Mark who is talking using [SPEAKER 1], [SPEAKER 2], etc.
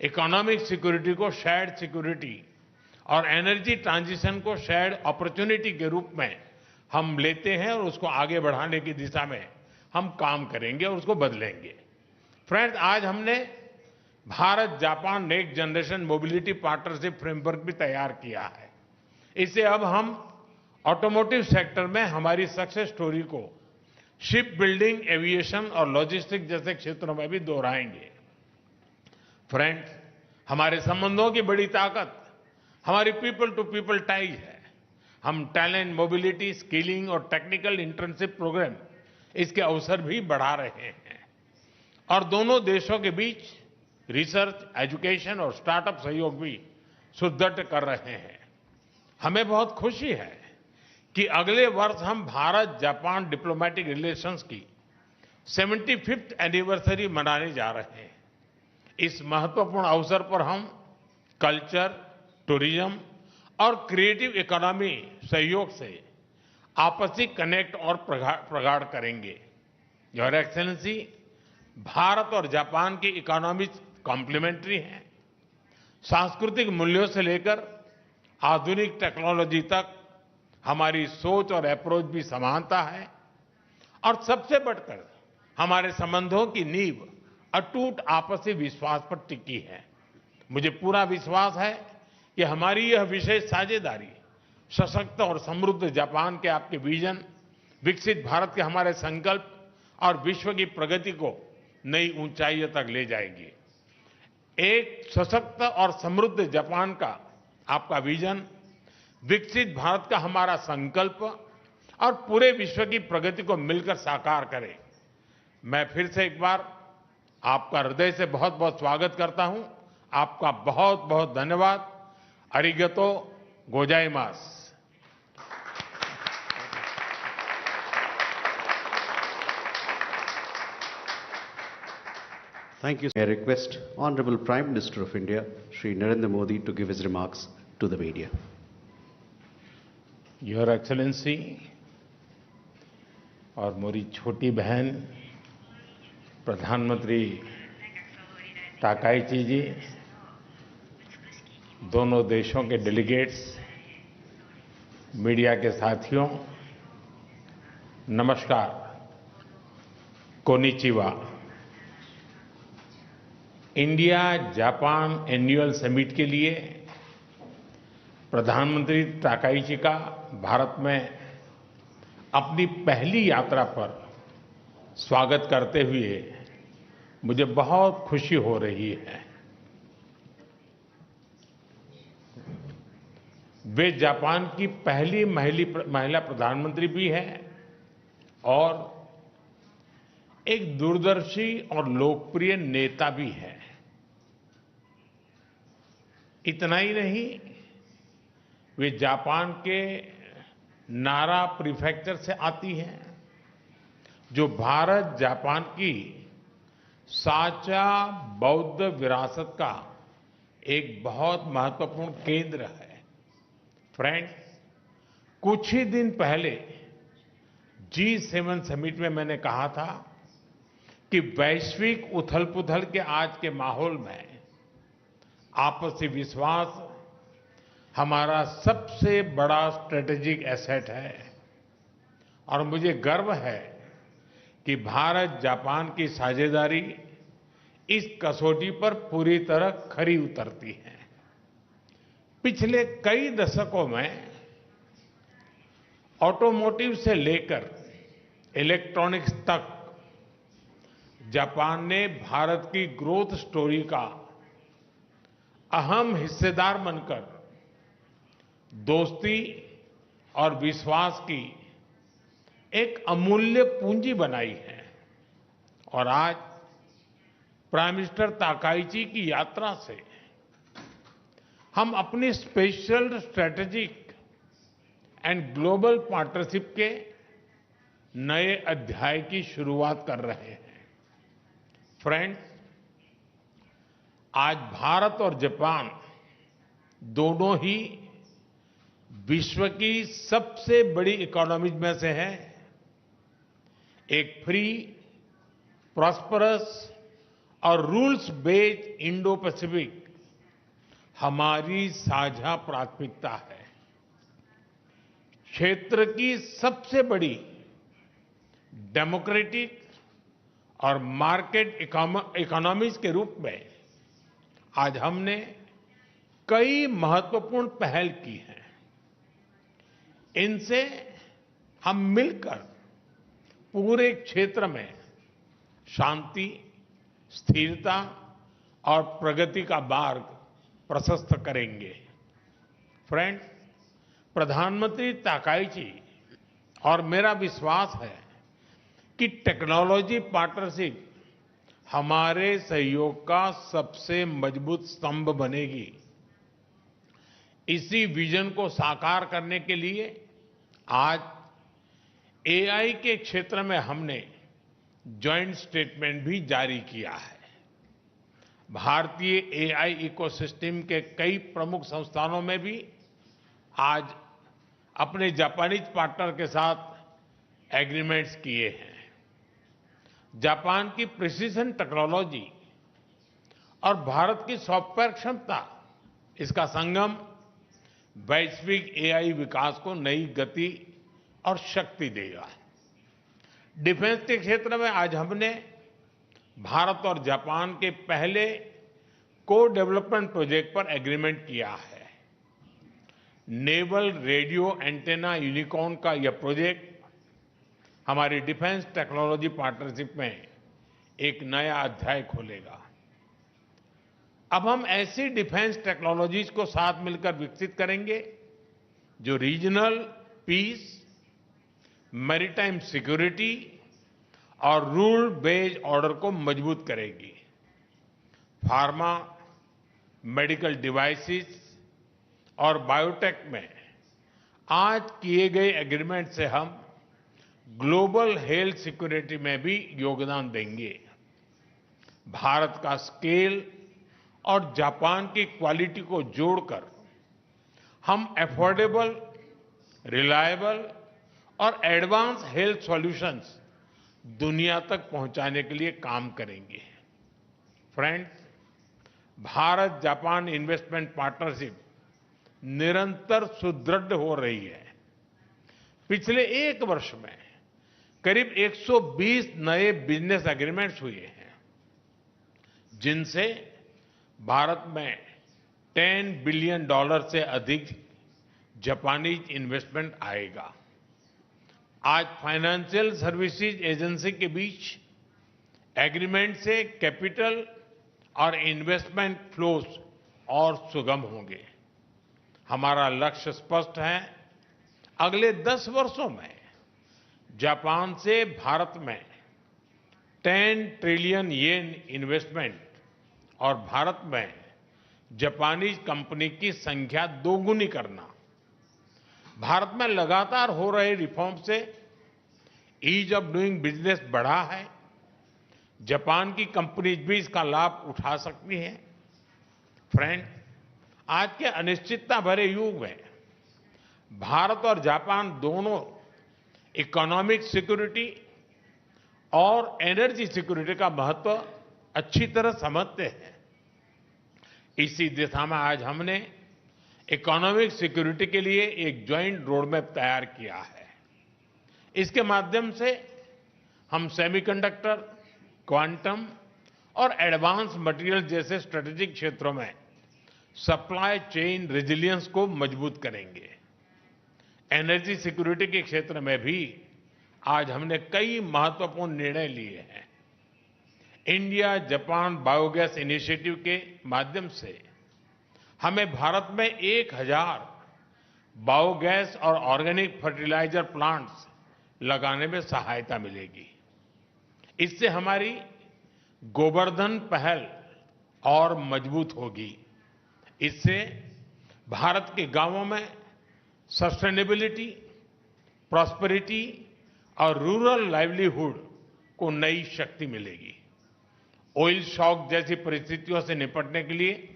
[SPEAKER 1] Economic security को shared security और energy transition को शेयर्ड अपॉर्चुनिटी के रूप में हम लेते हैं और उसको आगे बढ़ाने की दिशा में हम काम करेंगे और उसको बदलेंगे। फ्रेंड्स, आज हमने Bharat Japan next generation mobility partnership framework भी तैयार किया है। इससे अब हम ऑटोमोटिव सेक्टर में हमारी सक्सेस स्टोरी को शिप बिल्डिंग, एविएशन और लॉजिस्टिक्स जैसे क्षेत्रों में भी दोहराएंगे। फ्रेंड्स, हमारे संबंधों की बड़ी ताकत हमारी पीपल टू पीपल टाइज है। हम टैलेंट, मोबिलिटी, स्किलिंग और टेक्निकल इंटर्नशिप प्रोग्राम इसके अवसर भी बढ़ा रहे हैं और दोनों देशों के बीच रिसर्च, एजुकेशन और स्टार्टअप सहयोग भी सुदृढ़ कर रहे हैं। हमें बहुत खुशी है कि अगले वर्ष हम भारत जापान डिप्लोमेटिक रिलेशंस की 75th एनिवर्सरी मनाने जा रहे हैं। इस महत्वपूर्ण अवसर पर हम कल्चर, टूरिज्म और क्रिएटिव इकोनॉमी सहयोग से आपसी कनेक्ट और प्रगाढ़ करेंगे। योर एक्सेलेंसी, भारत और जापान की इकोनॉमी कॉम्प्लीमेंट्री है। सांस्कृतिक मूल्यों से लेकर आधुनिक टेक्नोलॉजी तक हमारी सोच और अप्रोच भी समानता है और सबसे बढ़कर हमारे संबंधों की नींव अटूट आपसी विश्वास पर टिकी है। मुझे पूरा विश्वास है कि हमारी यह विशेष साझेदारी सशक्त और समृद्ध जापान के आपके विजन, विकसित भारत के हमारे संकल्प और विश्व की प्रगति को नई ऊंचाइयों तक ले जाएगी। एक सशक्त और समृद्ध जापान का आपका विजन, विकसित भारत का हमारा संकल्प और पूरे विश्व की प्रगति को मिलकर साकार करें। मैं फिर से एक बार आपका हृदय से बहुत बहुत स्वागत करता हूं। आपका बहुत बहुत धन्यवाद। अरिगतो गोजाइमास।
[SPEAKER 2] Thank you. I request Honorable Prime Minister of India, Shri Narendra Modi, to give his remarks to the media.
[SPEAKER 1] Your Excellency और मेरी छोटी बहन प्रधानमंत्री ताकाइची जी, दोनों देशों के डेलीगेट्स, मीडिया के साथियों, नमस्कार, konnichiwa. India Japan annual summit के लिए प्रधानमंत्री ताकाइची का भारत में अपनी पहली यात्रा पर स्वागत करते हुए मुझे बहुत खुशी हो रही है। वे जापान की पहली महिला प्रधानमंत्री भी है और एक दूरदर्शी और लोकप्रिय नेता भी है। इतना ही नहीं, वे जापान के नारा प्रीफेक्चर से आती हैं, जो भारत जापान की साझा बौद्ध विरासत का एक बहुत महत्वपूर्ण केंद्र है। फ्रेंड्स, कुछ ही दिन पहले G7 समिट में मैंने कहा था कि वैश्विक उथल-पुथल के आज के माहौल में आपसी विश्वास हमारा सबसे बड़ा स्ट्रेटेजिक एसेट है और मुझे गर्व है कि भारत जापान की साझेदारी इस कसौटी पर पूरी तरह खरी उतरती है। पिछले कई दशकों में ऑटोमोटिव से लेकर इलेक्ट्रॉनिक्स तक जापान ने भारत की ग्रोथ स्टोरी का अहम हिस्सेदार बनकर दोस्ती और विश्वास की एक अमूल्य पूंजी बनाई है। और आज प्राइम मिनिस्टर ताकाइची की यात्रा से हम अपनी special strategic and global partnership के नए अध्याय की शुरुआत कर रहे हैं। फ्रेंड्स, आज भारत और जापान दोनों ही विश्व की सबसे बड़ी इकोनॉमीज में से हैं। एक फ्री, प्रॉस्परस और रूल्स बेस्ड इंडो पैसिफिक हमारी साझा प्राथमिकता है। क्षेत्र की सबसे बड़ी डेमोक्रेटिक और मार्केट इकोनॉमीज के रूप में आज हमने कई महत्वपूर्ण पहल की हैं। इनसे हम मिलकर पूरे क्षेत्र में शांति, स्थिरता और प्रगति का मार्ग प्रशस्त करेंगे। फ्रेंड्स, प्रधानमंत्री ताकाईची और मेरा विश्वास है कि टेक्नोलॉजी पार्टनरशिप हमारे सहयोग का सबसे मजबूत स्तंभ बनेगी। इसी विजन को साकार करने के लिए आज एआई के क्षेत्र में हमने जॉइंट स्टेटमेंट भी जारी किया है। भारतीय एआई इकोसिस्टम के कई प्रमुख संस्थानों में भी आज अपने जापानीज पार्टनर के साथ एग्रीमेंट्स किए हैं। जापान की प्रिसिजन टेक्नोलॉजी और भारत की सॉफ्टवेयर क्षमता, इसका संगम वैश्विक एआई विकास को नई गति और शक्ति देगा। डिफेंस के क्षेत्र में आज हमने भारत और जापान के पहले को डेवलपमेंट प्रोजेक्ट पर एग्रीमेंट किया है। नेवल रेडियो एंटेना यूनिकॉर्न का यह प्रोजेक्ट हमारी डिफेंस टेक्नोलॉजी पार्टनरशिप में एक नया अध्याय खोलेगा। अब हम ऐसी डिफेंस टेक्नोलॉजीज को साथ मिलकर विकसित करेंगे जो रीजनल पीस, मैरीटाइम सिक्योरिटी और रूल बेस्ड ऑर्डर को मजबूत करेगी। फार्मा, मेडिकल डिवाइसेस और बायोटेक में आज किए गए एग्रीमेंट से हम ग्लोबल हेल्थ सिक्योरिटी में भी योगदान देंगे। भारत का स्केल और जापान की क्वालिटी को जोड़कर हम अफोर्डेबल, रिलायबल और एडवांस हेल्थ सॉल्यूशंस दुनिया तक पहुंचाने के लिए काम करेंगे। Friends, Bharat Japan investment partnership निरंतर सुदृढ़ हो रही है। पिछले एक वर्ष में करीब 120 नए बिजनेस एग्रीमेंट्स हुए हैं, जिनसे भारत में $10 बिलियन से अधिक जापानीज इन्वेस्टमेंट आएगा। आज फाइनेंशियल सर्विसेज एजेंसी के बीच एग्रीमेंट से कैपिटल और इन्वेस्टमेंट फ्लोस और सुगम होंगे। हमारा लक्ष्य स्पष्ट है। अगले 10 वर्षों में जापान से भारत में 10 ट्रिलियन येन इन्वेस्टमेंट और भारत में जापानीज कंपनी की संख्या दोगुनी करना। भारत में लगातार हो रहे रिफॉर्म से ईज ऑफ डूइंग बिजनेस बढ़ा है। जापान की कंपनीज भी इसका लाभ उठा सकती हैं। फ्रेंड, आज के अनिश्चितता भरे युग में भारत और जापान दोनों इकोनॉमिक सिक्योरिटी और एनर्जी सिक्योरिटी का महत्व अच्छी तरह समझते हैं। इसी दिशा में आज हमने इकोनॉमिक सिक्योरिटी के लिए एक ज्वाइंट रोडमैप तैयार किया है। इसके माध्यम से हम सेमीकंडक्टर, क्वांटम और एडवांस मटेरियल जैसे स्ट्रेटेजिक क्षेत्रों में सप्लाई चेन रेजिलियंस को मजबूत करेंगे। एनर्जी सिक्योरिटी के क्षेत्र में भी आज हमने कई महत्वपूर्ण निर्णय लिए हैं। इंडिया जापान बायोगैस इनिशिएटिव के माध्यम से हमें भारत में 1000 बायोगैस और ऑर्गेनिक फर्टिलाइजर प्लांट्स लगाने में सहायता मिलेगी। इससे हमारी गोवर्धन पहल और मजबूत होगी। इससे भारत के गांवों में सस्टेनेबिलिटी, प्रॉस्पेरिटी और रूरल लाइवलीहुड को नई शक्ति मिलेगी। ऑयल शॉक जैसी परिस्थितियों से निपटने के लिए